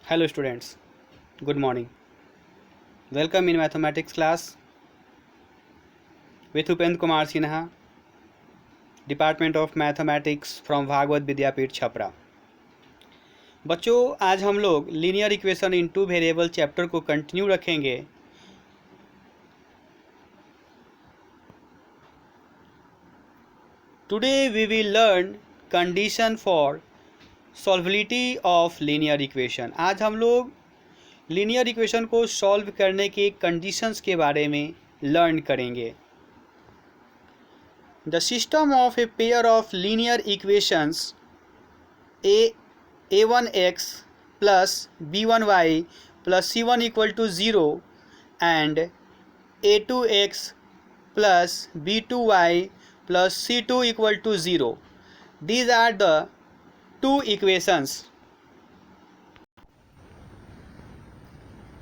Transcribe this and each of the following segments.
Hello students, good morning. Welcome in mathematics class with Upendra Kumar Sinha, Department of Mathematics from Bhagavat विद्यापीठ छपरा। बच्चों, आज हम लोग linear equation in two variable chapter को continue रखेंगे। Today we will learn condition for solvability of linear equation. आज हम लोग linear equation को सॉल्व करने के कंडीशंस के बारे में लर्न करेंगे। The system of a pair of linear equations a1x plus b1y plus c1 equal to 0 and a2x plus b2y plus c2 equal to 0, these are the two equations।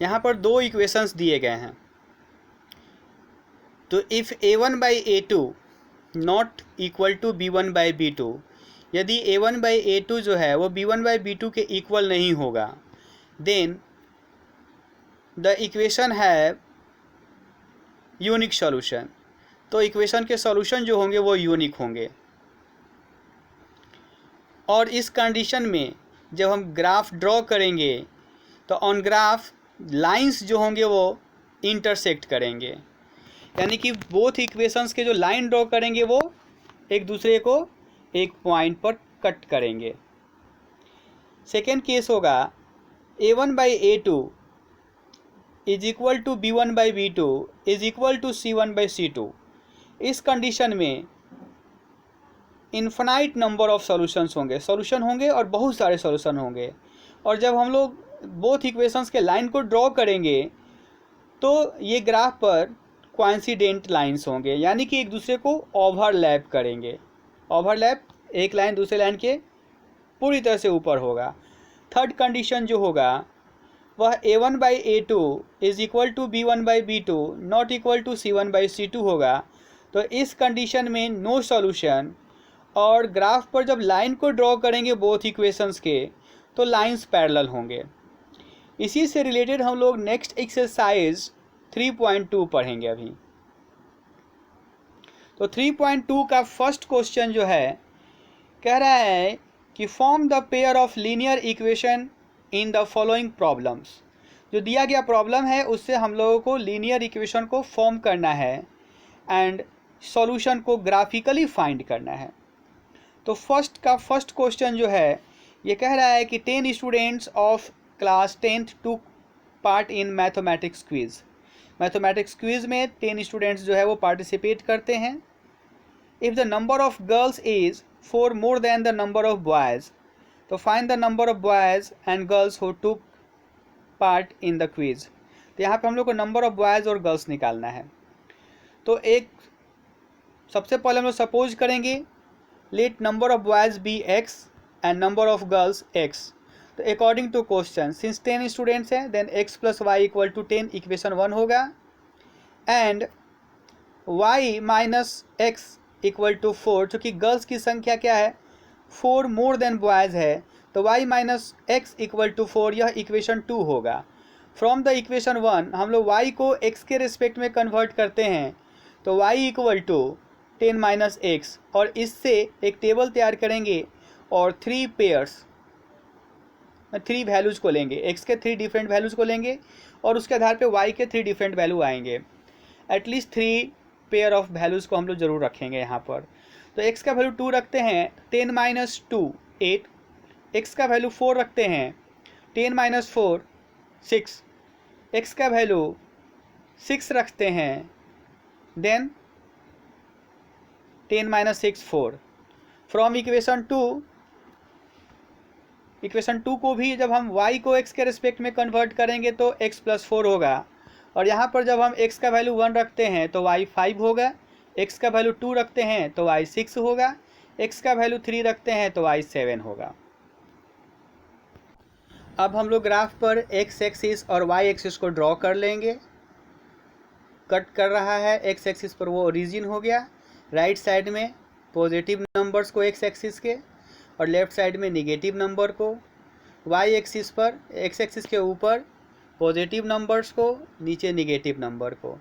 यहाँ पर दो equations दिए गए हैं। तो if a1 by a2 not equal to b1 by b2, यदि a1 by a2 जो है वो b1 बाई b2 के इक्वल नहीं होगा, देन द इक्वेशन है यूनिक सॉल्यूशन। तो इक्वेशन के सॉल्यूशन जो होंगे वो यूनिक होंगे। और इस कंडीशन में जब हम ग्राफ ड्रॉ करेंगे तो ऑन ग्राफ लाइंस जो होंगे वो इंटरसेक्ट करेंगे, यानी कि बोथ इक्वेशंस के जो लाइन ड्रॉ करेंगे वो एक दूसरे को एक पॉइंट पर कट करेंगे। सेकेंड केस होगा a1 by a2 is equal to b1 by b2 is equal to c1 by c2। इस कंडीशन में इन्फिनाइट नंबर ऑफ सॉल्यूशंस होंगे, सॉल्यूशन होंगे और बहुत सारे सॉल्यूशन होंगे। और जब हम लोग बोथ इक्वेशंस के लाइन को ड्रॉ करेंगे तो ये ग्राफ पर कोइंसिडेंट लाइंस होंगे, यानी कि एक दूसरे को ओवरलैप करेंगे। ओवरलैप, एक लाइन दूसरे लाइन के पूरी तरह से ऊपर होगा। थर्ड कंडीशन जो होगा वह a1 by a2 is equal to b1 by b2 not equal to c1 by c2 होगा। तो इस कंडीशन में नो सॉल्यूशन, और ग्राफ पर जब लाइन को ड्रॉ करेंगे बोथ इक्वेशंस के तो लाइंस पैरेलल होंगे। इसी से रिलेटेड हम लोग नेक्स्ट एक्सरसाइज 3.2 पढ़ेंगे अभी। तो 3.2 का फर्स्ट क्वेश्चन जो है कह रहा है कि form the pair of linear equation in the following problems. जो दिया गया प्रॉब्लम है उससे हम लोगों को लीनियर इक्वेशन को फॉर्म करना है एंड सॉल्यूशन को ग्राफिकली फाइंड करना है। तो फर्स्ट क्वेश्चन जो है ये कह रहा है कि 10 students of class 10th to part in mathematics quiz. Mathematics quiz में 10 स्टूडेंट्स जो है वो पार्टिसिपेट करते हैं। If the number of girls is 4 more than the number of boys, तो find the number of boys and girls who took part in the quiz. तो यहाँ पे हम लोग को नंबर ऑफ बॉयज़ और गर्ल्स निकालना है। तो एक सबसे पहले हम लोग सपोज करेंगे let number of boys be x and number of girls x। तो according to question since 10 students हैं then x plus y equal to 10 equation 1 होगा, and y minus x equal to 4, चूँकि गर्ल्स की संख्या क्या है 4 more then boys है, तो y minus x equal to 4 यह इक्वेशन 2 होगा। फ्रॉम द इक्वेशन 1 हम लोग y को x के रिस्पेक्ट में कन्वर्ट करते हैं, तो y equal to 10 minus x, और इससे एक टेबल तैयार करेंगे और 3 पेयर्स 3 वैल्यूज़ को लेंगे, x के 3 डिफरेंट वैल्यूज़ को लेंगे और उसके आधार पे y के 3 डिफरेंट वैल्यू आएंगे। एटलीस्ट 3 पेयर ऑफ वैल्यूज़ को हम लोग ज़रूर रखेंगे यहाँ पर। तो x का वैल्यू 2 रखते हैं, 10 माइनस 2 8, x का वैल्यू 4 रखते हैं, 10 माइनस 4 6, x का वैल्यू 6 रखते हैं, देन 10 माइनस 6 4। फ्रॉम इक्वेशन 2 को भी जब हम y को x के रिस्पेक्ट में कन्वर्ट करेंगे तो x प्लस 4 होगा, और यहाँ पर जब हम x का वैल्यू 1 रखते हैं तो y 5 होगा, x का वैल्यू 2 रखते हैं तो y 6 होगा, x का वैल्यू 3 रखते हैं तो y 7 होगा। अब हम लोग ग्राफ पर x एक्सिस और y एक्सिस को ड्रॉ कर लेंगे। कट कर रहा है, x एक्सिस पर वो ओरिजिन हो गया, राइट साइड में पॉजिटिव नंबर्स को x एक्सिस के और लेफ़्ट साइड में नेगेटिव नंबर को। वाई एक्सिस पर, एक्स एक्सिस के ऊपर पॉजिटिव नंबर्स को, नीचे निगेटिव नंबर को।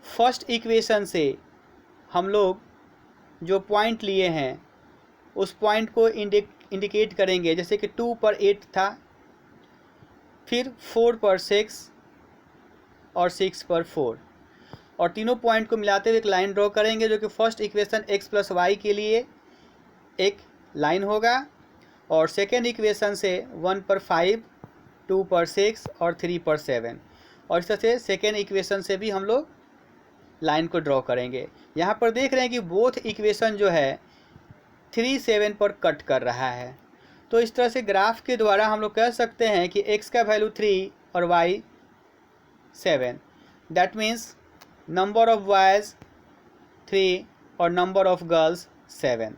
फर्स्ट इक्वेशन से हम लोग जो पॉइंट लिए हैं उस पॉइंट को इंडिकेट करेंगे, जैसे कि 2 पर 8 था, फिर 4 पर 6 और 6 पर 4, और तीनों पॉइंट को मिलाते हुए एक लाइन ड्रॉ करेंगे जो कि first equation x plus y के लिए एक लाइन होगा, और सेकेंड इक्वेशन से 1 पर 5, 2 पर 6 और 3 पर 7, और इस तरह से सेकेंड इक्वेशन से भी हम लोग लाइन को ड्रॉ करेंगे। यहाँ पर देख रहे हैं कि बोथ इक्वेशन जो है 3, 7 पर कट कर रहा है। तो इस तरह से ग्राफ के द्वारा हम लोग कह सकते हैं कि x का वैल्यू 3 और y 7, that means number of boys 3 और नंबर ऑफ गर्ल्स 7।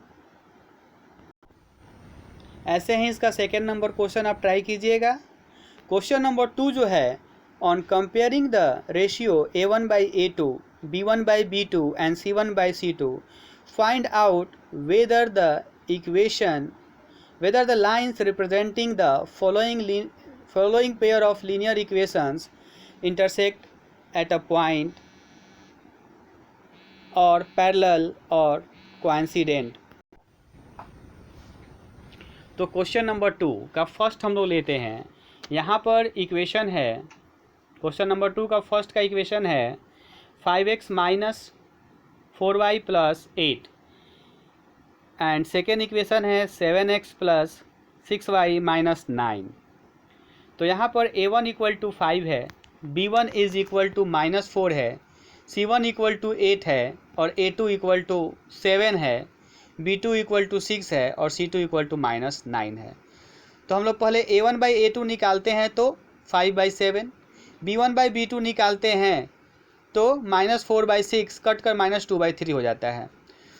ऐसे ही इसका सेकेंड नंबर क्वेश्चन आप ट्राई कीजिएगा। क्वेश्चन नंबर 2 जो है, on comparing the ratio A1/A2, B1/B2 and C1/C2, find out whether the lines representing the following pair of linear equations intersect at a point or parallel or coincident। तो question number 2 का first हम लोग लेते हैं। यहाँ पर equation है, question number 2 का फर्स्ट का इक्वेशन है 5x minus 4y plus 8, and second equation है 7x प्लस 6y माइनस 9। तो यहाँ पर a1 इक्वल टू 5 है, b1 इज इक्वल टू -4 है, c1 इक्वल टू 8 है, और a2 इक्वल टू 7 है, b2 इक्वल टू 6 है, और c2 इक्वल टू -9 है। तो हम लोग पहले a1/a2 निकालते हैं तो 5/7, b1/b2 निकालते हैं तो -4/6 कट कर -2/3 हो जाता है।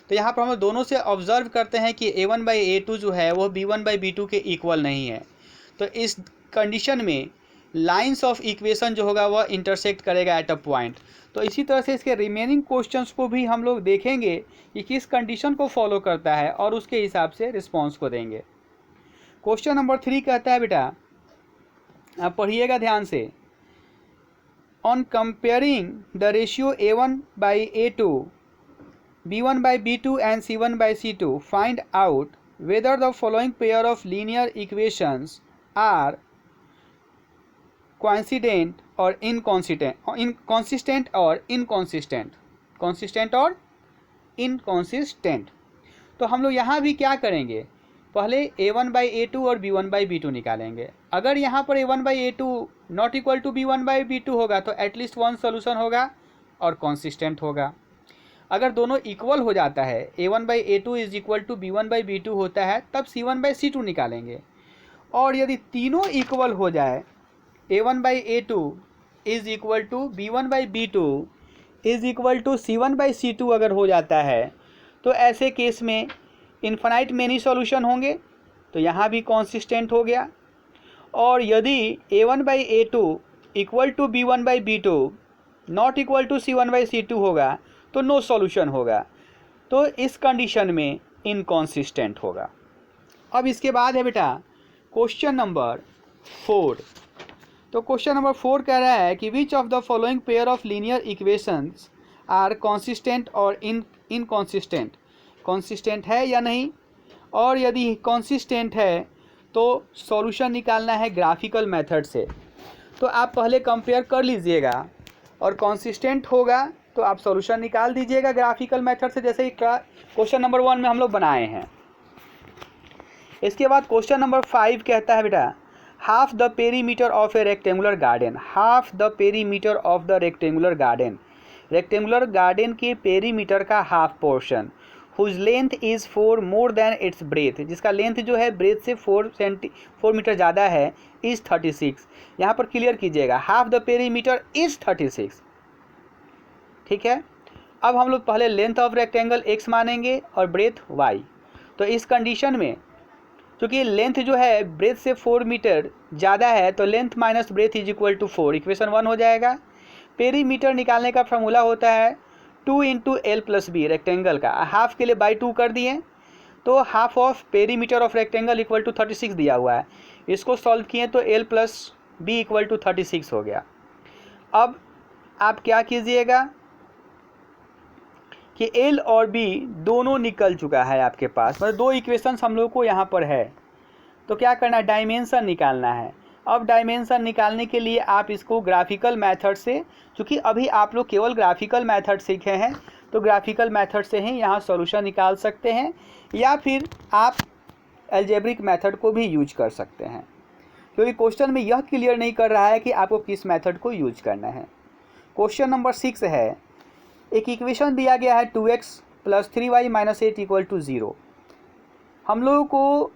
तो यहाँ पर हम लोग दोनों से ऑब्जर्व करते हैं कि a1/a2 जो है वो b1/b2 के इक्वल नहीं है। तो इस कंडीशन में लाइंस ऑफ इक्वेशन जो होगा वह इंटरसेक्ट करेगा एट अ पॉइंट। तो इसी तरह से इसके रिमेनिंग क्वेश्चंस को भी हम लोग देखेंगे कि किस कंडीशन को फॉलो करता है और उसके हिसाब से रिस्पॉन्स को देंगे। क्वेश्चन नंबर 3 कहता है, बेटा आप पढ़िएगा ध्यान से, on comparing the ratio A1/A2, B1/B2 and C1/C2, find out whether the following pair of linear equations are consistent or inconsistent, तो हम लोग यहाँ भी क्या करेंगे, पहले A1/A2 और B1/B2 निकालेंगे। अगर यहाँ पर A1/A2 not equal to B1/B2 होगा तो एटलीस्ट वन सोल्यूशन होगा और कॉन्सिस्टेंट होगा। अगर दोनों इक्वल हो जाता है, A1/A2 is equal to B1/B2 होता है, तब C1/C2 निकालेंगे। और यदि तीनों इक्वल हो जाए, A1/A2 is equal to B1/B2 is equal to C1/C2 अगर हो जाता है, तो ऐसे केस में इन्फिनाइट मेनी सॉल्यूशन होंगे, तो यहाँ भी कॉन्सिस्टेंट हो गया। और यदि A1/A2 equal to B1/B2 not equal to C1/C2 होगा तो नो सॉल्यूशन होगा, तो इस कंडीशन में इनकॉन्सिस्टेंट होगा। अब इसके बाद है बेटा क्वेश्चन नंबर 4। तो क्वेश्चन नंबर 4 कह रहा है कि which of the following pair of linear equations are consistent और इनकॉन्सिस्टेंट, कॉन्सिस्टेंट है या नहीं, और यदि कॉन्सिस्टेंट है तो सॉल्यूशन निकालना है ग्राफिकल मेथड से। तो आप पहले कंपेयर कर लीजिएगा और कॉन्सिस्टेंट होगा तो आप सॉल्यूशन निकाल दीजिएगा ग्राफिकल मेथड से, जैसे क्वेश्चन नंबर 1 में हम लोग बनाए हैं। इसके बाद क्वेश्चन नंबर 5 कहता है, बेटा half the perimeter of a rectangular garden, half the perimeter of the rectangular garden, rectangular garden के पेरीमीटर का half portion, whose length is 4 more than its breadth, जिसका लेंथ जो है ब्रेथ से 4 मीटर ज़्यादा है, इज़ 36। यहाँ पर क्लियर कीजिएगा, हाफ द पेरीमीटर इज़ 36, ठीक है। अब हम लोग पहले लेंथ ऑफ रेक्टेंगल x मानेंगे और ब्रेथ y। तो इस कंडीशन में क्योंकि लेंथ जो है ब्रेथ से 4 मीटर ज़्यादा है, तो length minus breadth is equal to 4, equation 1 हो जाएगा। पेरीमीटर निकालने का फॉर्मूला होता है 2 × L + B, रेक्टेंगल का हाफ के लिए बाई 2 कर दिए, तो half of perimeter of rectangle equal to 36 दिया हुआ है। इसको सॉल्व किए तो l plus B equal to 36 हो गया। अब आप क्या कीजिएगा कि l और b दोनों निकल चुका है आपके पास, मतलब दो इक्वेशंस हम लोग को यहाँ पर है। तो क्या करना है, डायमेंशन निकालना है। अब डायमेंशन निकालने के लिए आप इसको ग्राफिकल मेथड से, चूँकि अभी आप लोग केवल ग्राफिकल मेथड सीखे हैं, तो ग्राफिकल मेथड से ही यहाँ सॉल्यूशन निकाल सकते हैं, या फिर आप अलजेब्रिक मेथड को भी यूज कर सकते हैं, क्योंकि क्वेश्चन में यह क्लियर नहीं कर रहा है कि आपको किस मेथड को यूज करना है। क्वेश्चन नंबर 6 है, एक इक्वेशन दिया गया है 2x plus 3y minus 8 equal to 0। हम लोगों को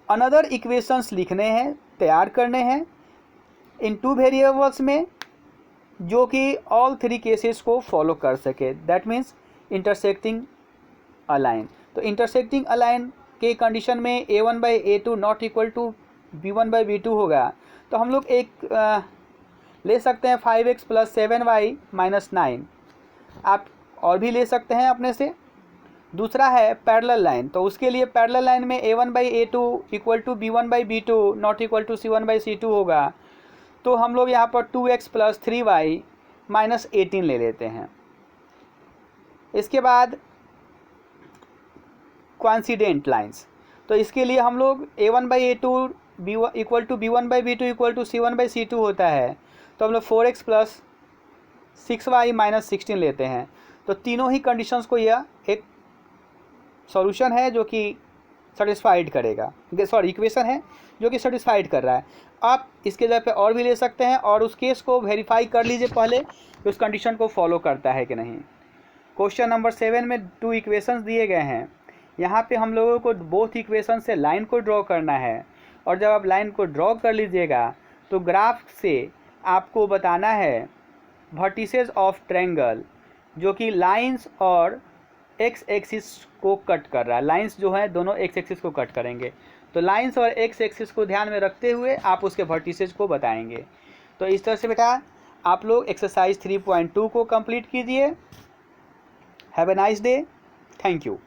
अनदर इक्वेशंस लिखने हैं, तैयार करने हैं इन टू वेरिएबल्स में, जो कि ऑल थ्री केसेस को फॉलो कर सके, दैट मीन्स इंटरसेक्टिंग अलाइन। तो इंटरसेक्टिंग अलाइन के कंडीशन में a1/a2 not equal to b1/b2 होगा। तो हम लोग एक ले सकते हैं 5x प्लस 7y माइनस 9, आप और भी ले सकते हैं अपने से। दूसरा है पैरेलल लाइन, तो उसके लिए पैरेलल लाइन में a1/a2 equal to b1/b2 not equal to c1/c2 होगा। तो हम लोग यहाँ पर 2x प्लस 3y माइनस 18 ले लेते हैं। इसके बाद कोइंसिडेंट लाइंस, तो इसके लिए हम लोग a1/a2 equal to b1/b2 equal to c1/c2 होता है। तो हम लोग 4x प्लस 6y माइनस 16 लेते हैं। तो तीनों ही कंडीशंस को यह एक सॉल्यूशन है जो कि सेटिस्फाइड करेगा, सॉरी इक्वेशन है जो कि सेटिस्फाइड कर रहा है। आप इसके जगह पे और भी ले सकते हैं और उस केस को वेरीफाई कर लीजिए पहले कि उस कंडीशन को फॉलो करता है कि नहीं। क्वेश्चन नंबर 7 में 2 इक्वेशंस दिए गए हैं। यहाँ पे हम लोगों को बोथ इक्वेशन से लाइन को ड्रॉ करना है, और जब आप लाइन को ड्रॉ कर लीजिएगा तो ग्राफ से आपको बताना है वर्टिसेस ऑफ ट्रायंगल, जो कि लाइंस और एक्स एक्सिस को कट कर रहा है। लाइंस जो है दोनों एक्स एक्सिस को कट करेंगे, तो लाइंस और एक्स एक्सिस को ध्यान में रखते हुए आप उसके वर्टिसेस को बताएंगे। तो इस तरह से बेटा आप लोग एक्सरसाइज 3.2 को कंप्लीट कीजिए। Have a nice day, thank you.